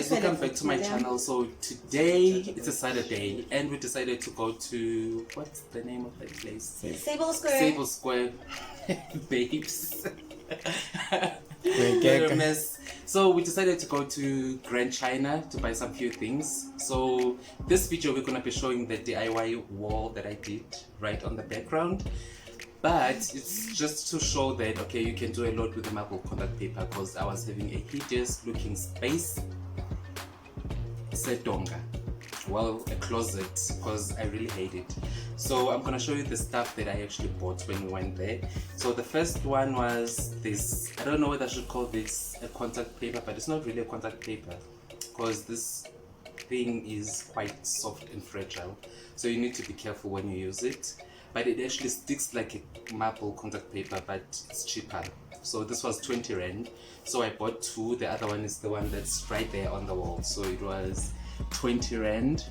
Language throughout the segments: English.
guys, welcome back to my channel. So today it's a Saturday and we decided to go to, what's the name of that place? Sable Square. Sable Square. Babes. We're a mess. So we decided to go to Grand China to buy some few things. So this video we're gonna be showing the DIY wall that I did right on the background. But it's just to show that, okay, you can do a lot with the marble contact paper, because I was having a hideous looking space. Sedonga. Well, a closet, because I really hate it. So I'm gonna show you the stuff that I actually bought when we went there. So the first one was this. I don't know whether I should call this a contact paper, but it's not really a contact paper, because this thing is quite soft and fragile. So you need to be careful when you use it. But it actually sticks like a marble contact paper, but it's cheaper. So this was 20 Rand. So I bought two. The other one is the one that's right there on the wall. So it was 20 Rand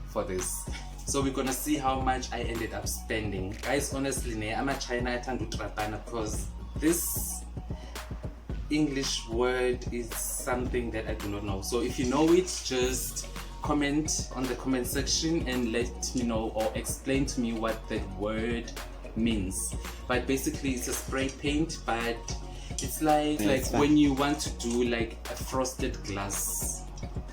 for this. So we're gonna see how much I ended up spending. Guys, honestly, I'm a China trapana, because this English word is something that I do not know. So if you know it, just comment on the comment section and let me know, or explain to me what that word means. But basically it's a spray paint, but it's like when you want to do like a frosted glass,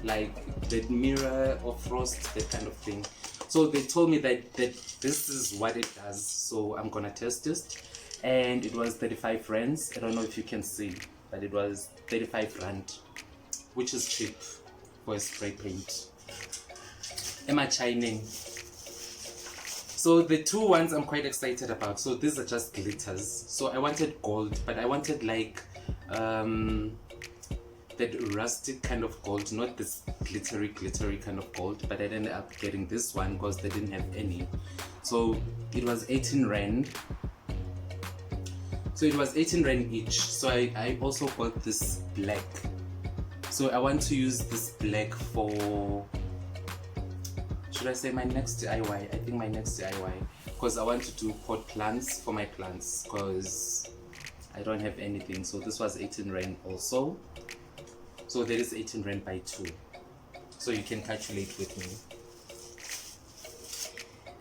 like that mirror or frost, that kind of thing. So they told me that this is what it does, so I'm gonna test it. And it was 35 rands. I don't know if you can see, but it was 35 rand, which is cheap for a spray paint. Am I shining? So the two ones I'm quite excited about. So these are just glitters. So I wanted gold, but I wanted like that rustic kind of gold, not this glittery kind of gold. But I ended up getting this one because they didn't have any. So it was 18 Rand. So it was 18 Rand each. So I also got this black. So I want to use this black for, should I say my next DIY? I think my next DIY, because I want to do pot plants for my plants, because I don't have anything. So this was 18 Rand also. So there is 18 Rand by 2. So you can calculate with me.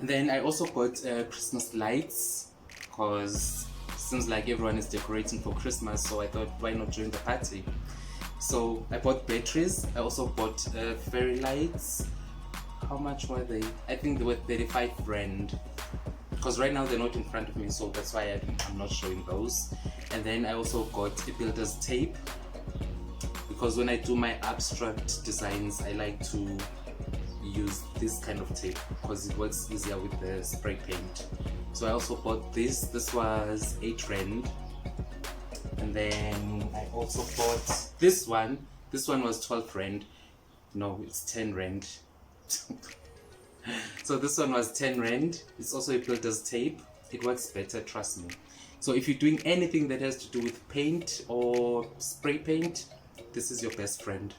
And then I also got Christmas lights, because seems like everyone is decorating for Christmas. So I thought, why not join the party? So I bought batteries. I also bought fairy lights. How much were they? I think they were 35 Rand, because right now they're not in front of me, so that's why I'm not showing those. And then I also got a builder's tape, because when I do my abstract designs, I like to use this kind of tape because it works easier with the spray paint. So I also bought this. This was 8 Rand. And then I also bought this one. This one was 12 Rand. No, it's 10 Rand. So this one was 10 Rand. It's also a builder's tape. It works better, trust me. So if you're doing anything that has to do with paint or spray paint, this is your best friend.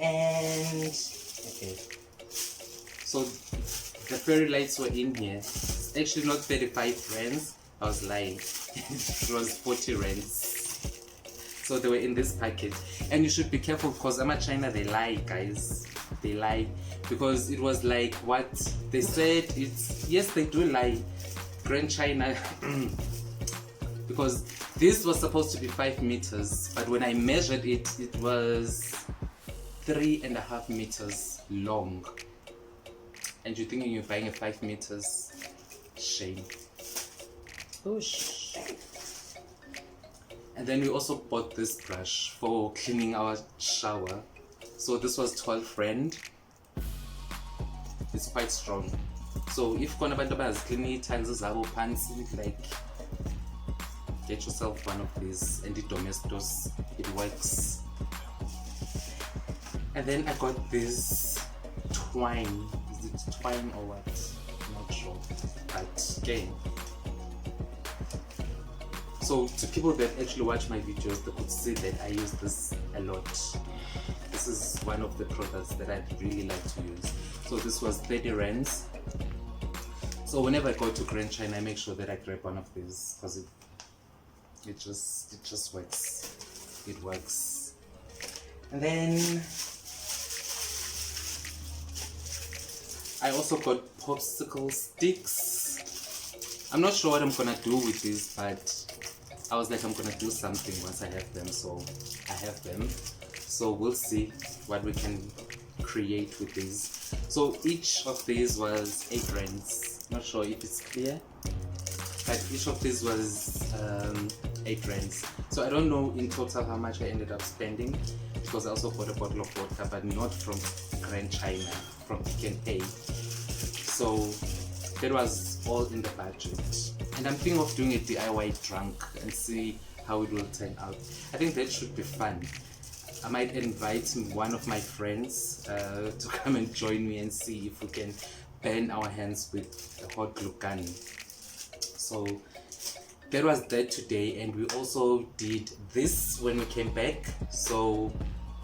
And okay, so the fairy lights were in here. It's actually not 35 rands. I was lying. It was 40 rands. So they were in this package. And you should be careful, because I'm at China, they lie, guys. They lie, because it was like what they said. It's, yes, they do lie. Grand China. Because this was supposed to be 5 meters, but when I measured it, it was 3.5 meters long. And you're thinking you're buying a 5 meters? Shame. Oosh. And then we also bought this brush for cleaning our shower. So this was 12 Rand. It's quite strong. So if you want to clean tiles, like, get yourself one of these, and it domestos, it works. And then I got this twine. Is it twine or what? I'm not sure. But again, so to people that actually watch my videos, they could see that I use this a lot. This is one of the products that I really like to use. So this was 30 rands. So whenever I go to Grand China, I make sure that I grab one of these, because it just works. It works. And then I also got popsicle sticks. I'm not sure what I'm gonna do with these, but I was like, I'm gonna do something once I have them, so I have them. So we'll see what we can create with these. So each of these was 8 rands. Not sure if it's clear, but each of these was 8 rands. So I don't know in total how much I ended up spending, because I also bought a bottle of water, but not from Grand China, from Pick n Pay. So that was all in the budget. And I'm thinking of doing a DIY trunk and see how it will turn out. I think that should be fun. I might invite one of my friends to come and join me and see if we can burn our hands with a hot glue gun. So that was that today, and we also did this when we came back. So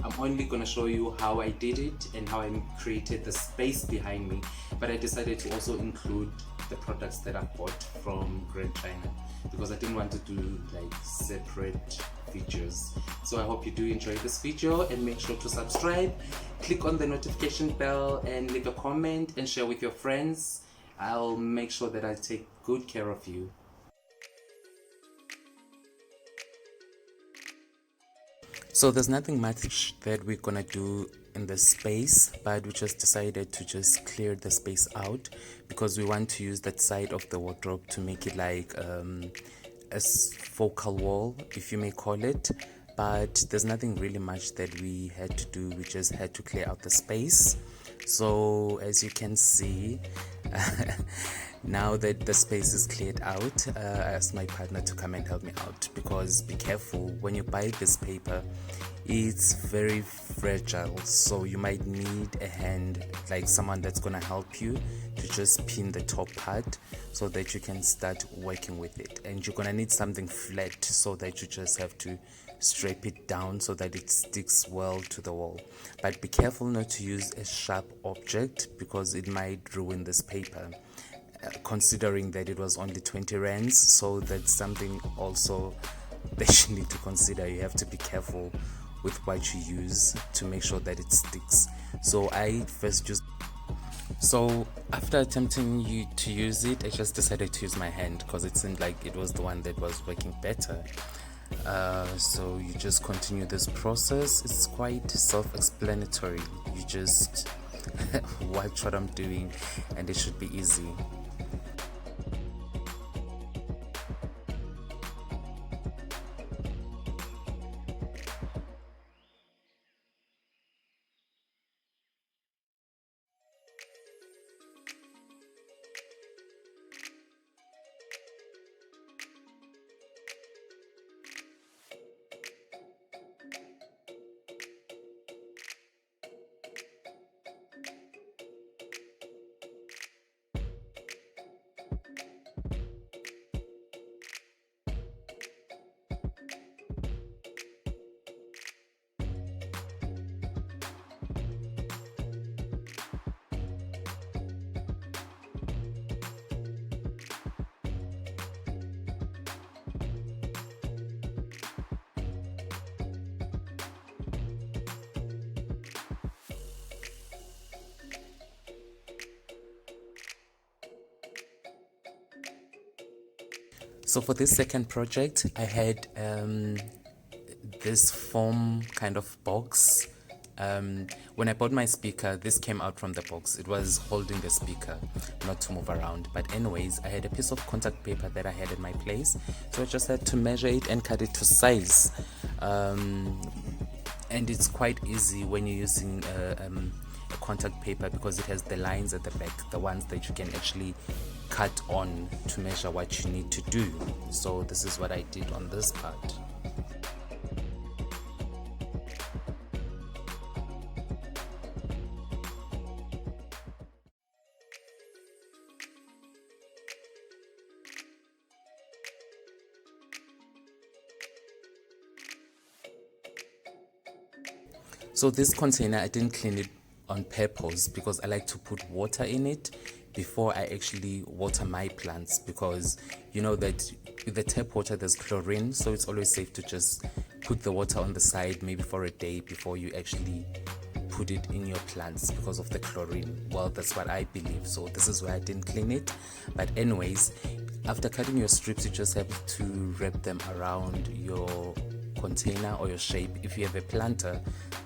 I'm only gonna show you how I did it and how I created the space behind me, but I decided to also include the products that I bought from Grand China because I didn't want to do like separate videos. So I hope you do enjoy this video, and make sure to subscribe, click on the notification bell, and leave a comment and share with your friends. I'll make sure that I take good care of you. So there's nothing much that we're gonna do in the space, but we just decided to just clear the space out because we want to use that side of the wardrobe to make it like a focal wall, if you may call it. But there's nothing really much that we had to do. We just had to clear out the space. So as you can see, now that the space is cleared out, I asked my partner to come and help me out, because be careful when you buy this paper, it's very fragile, so you might need a hand, like someone that's gonna help you to just pin the top part so that you can start working with it. And you're gonna need something flat so that you just have to strap it down so that it sticks well to the wall. But be careful not to use a sharp object because it might ruin this paper, considering that it was only 20 rands. So that's something also that you need to consider. You have to be careful with what you use to make sure that it sticks. So after attempting to use it, I just decided to use my hand because it seemed like it was the one that was working better. So you just continue this process. It's quite self-explanatory. You just watch what I'm doing and it should be easy. So for this second project, I had this foam kind of box. When I bought my speaker, this came out from the box. It was holding the speaker, not to move around. But anyways, I had a piece of contact paper that I had in my place, so I just had to measure it and cut it to size. And it's quite easy when you're using a contact paper because it has the lines at the back, the ones that you can actually cut on to measure what you need to do. So this is what I did on this part. So this container, I didn't clean it on purpose because I like to put water in it before I actually water my plants, because you know that with the tap water there's chlorine, so it's always safe to just put the water on the side maybe for a day before you actually put it in your plants because of the chlorine. Well, that's what I believe, so this is why I didn't clean it. But anyways, after cutting your strips, you just have to wrap them around your container or your shape. If you have a planter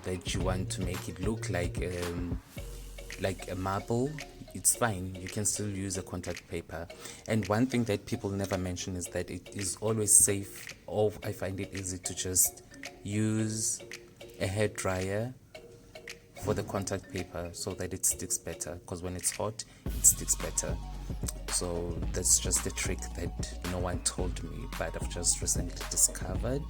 that you want to make it look like a marble, it's fine, you can still use a contact paper. And one thing that people never mention is that it is always safe, or I find it easy to just use a hair dryer for the contact paper so that it sticks better, because when it's hot it sticks better. So that's just a trick that no one told me, but I've just recently discovered.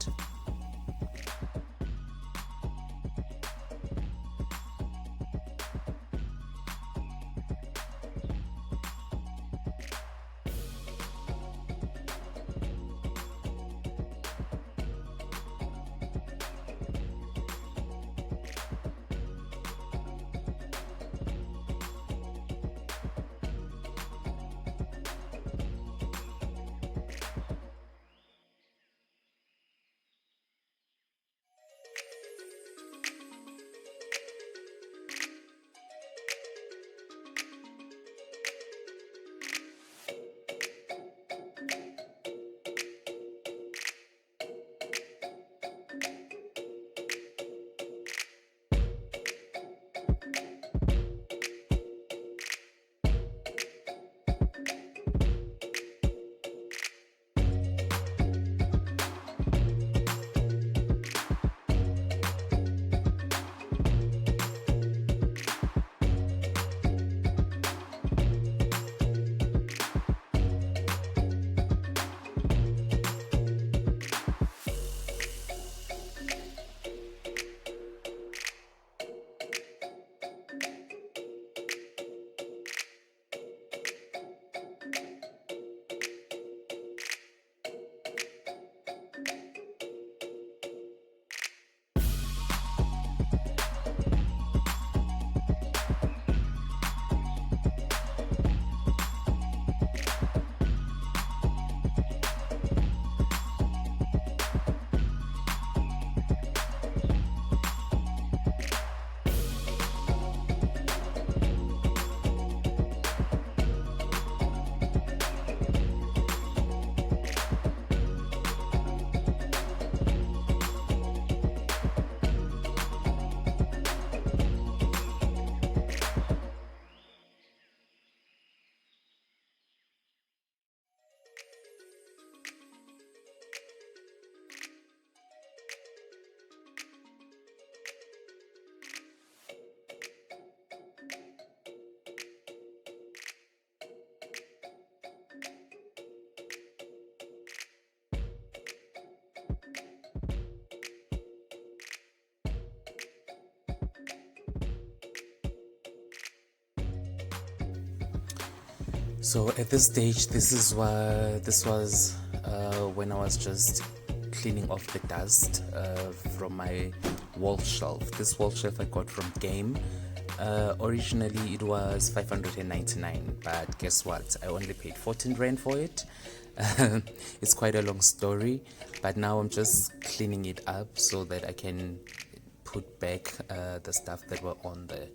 So at this stage, this was when I was just cleaning off the dust from my wall shelf. This wall shelf I got from Game. Originally it was 599, but guess what? I only paid 14 rand for it. It's quite a long story, but now I'm just cleaning it up so that I can put back the stuff that were on there.